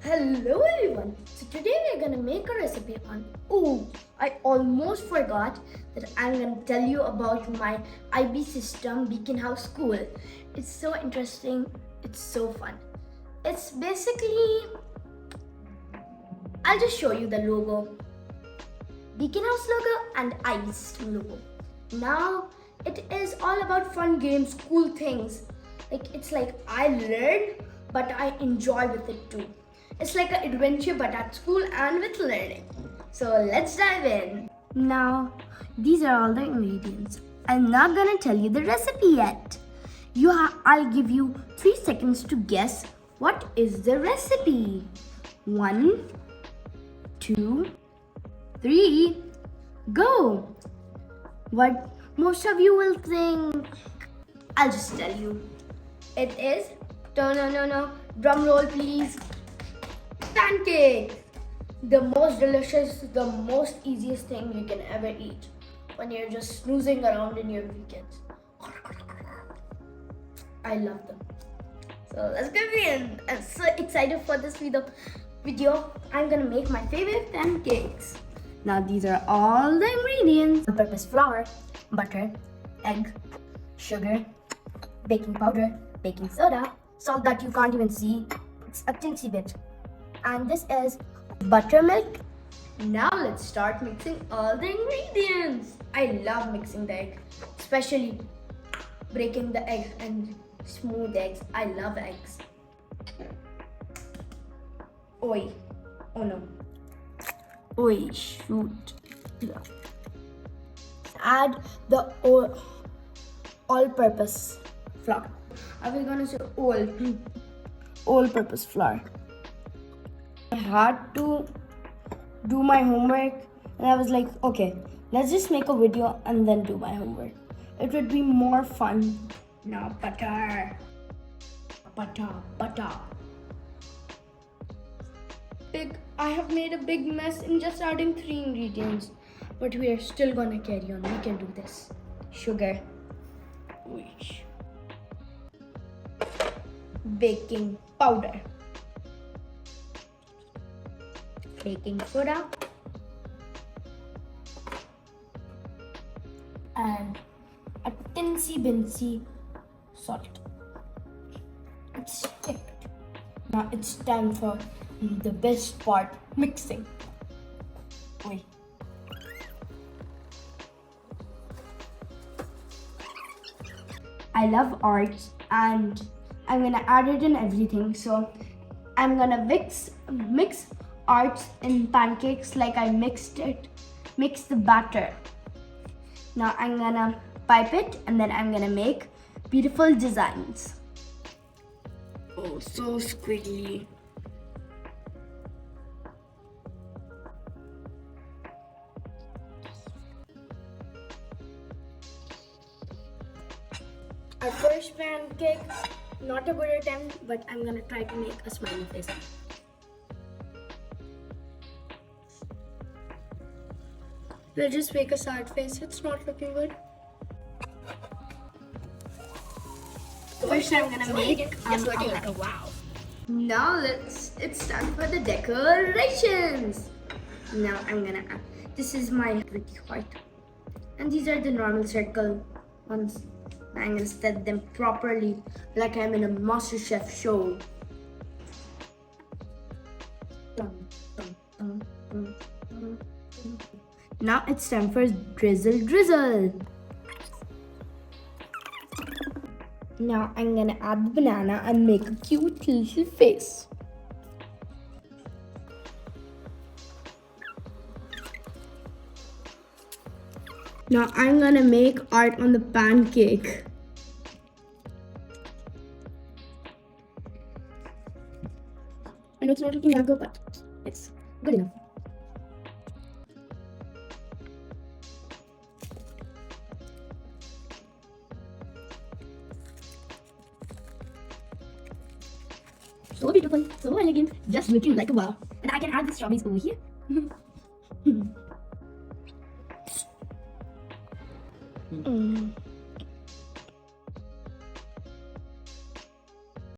Hello everyone. So today we're gonna make a recipe on I almost forgot that I'm gonna tell you about my IB system Beacon House School. It's so interesting, it's so fun. It's basically, I'll just show you the logo. Beacon House logo and IB system logo. Now it is all about fun games, cool things. It's like I learn but I enjoy with it too. It's like an adventure but at school and with learning. So let's dive in. Now, these are all the ingredients. I'm not gonna tell you the recipe yet. I'll give you 3 seconds to guess what is the recipe. 1, 2, 3, go! What most of you will think, I'll just tell you. It is, no, drum roll please. Pancakes! The most delicious, the most easiest thing you can ever eat when you're just snoozing around in your weekends. I love them. So let's begin. I'm so excited for this video. I'm gonna make my favorite pancakes. Now these are all the ingredients. All-purpose flour, butter, egg, sugar, baking powder, baking soda, salt that you can't even see. It's a teensy bit. And this is buttermilk. Now let's start mixing all the ingredients. I love mixing the egg, especially breaking the egg and smooth eggs. I love eggs. Oh no. Shoot. Add the all-purpose flour. I was gonna say all-purpose flour. I had to do my homework and I was like, okay, let's just make a video and then do my homework. It would be more fun. Now butter. I have made a big mess in just adding 3 ingredients, but we are still gonna carry on. We can do this. Sugar. Baking powder. Baking soda and a teensy salt. It's it. Now it's time for the best part, mixing. I love arts and I'm gonna add it in everything. So I'm gonna mix arts in pancakes like I mixed the batter. Now I'm gonna pipe it and then I'm gonna make beautiful designs. Oh, so squiggly. Our first pancake, not a good attempt, but I'm gonna try to make a smiley face. We'll just make a sad face. It's not looking good. First, I'm gonna make wow. Now it's time for the decorations. Now I'm gonna add. This is my pretty heart, and these are the normal circle ones. I'm gonna set them properly, like I'm in a MasterChef show. Now it's time for drizzle. Now I'm gonna add the banana and make a cute little face. Now I'm gonna make art on the pancake. I know it's not looking that good, but it's good enough. So beautiful, so elegant, just looking like a wow. And I can add the strawberries over here.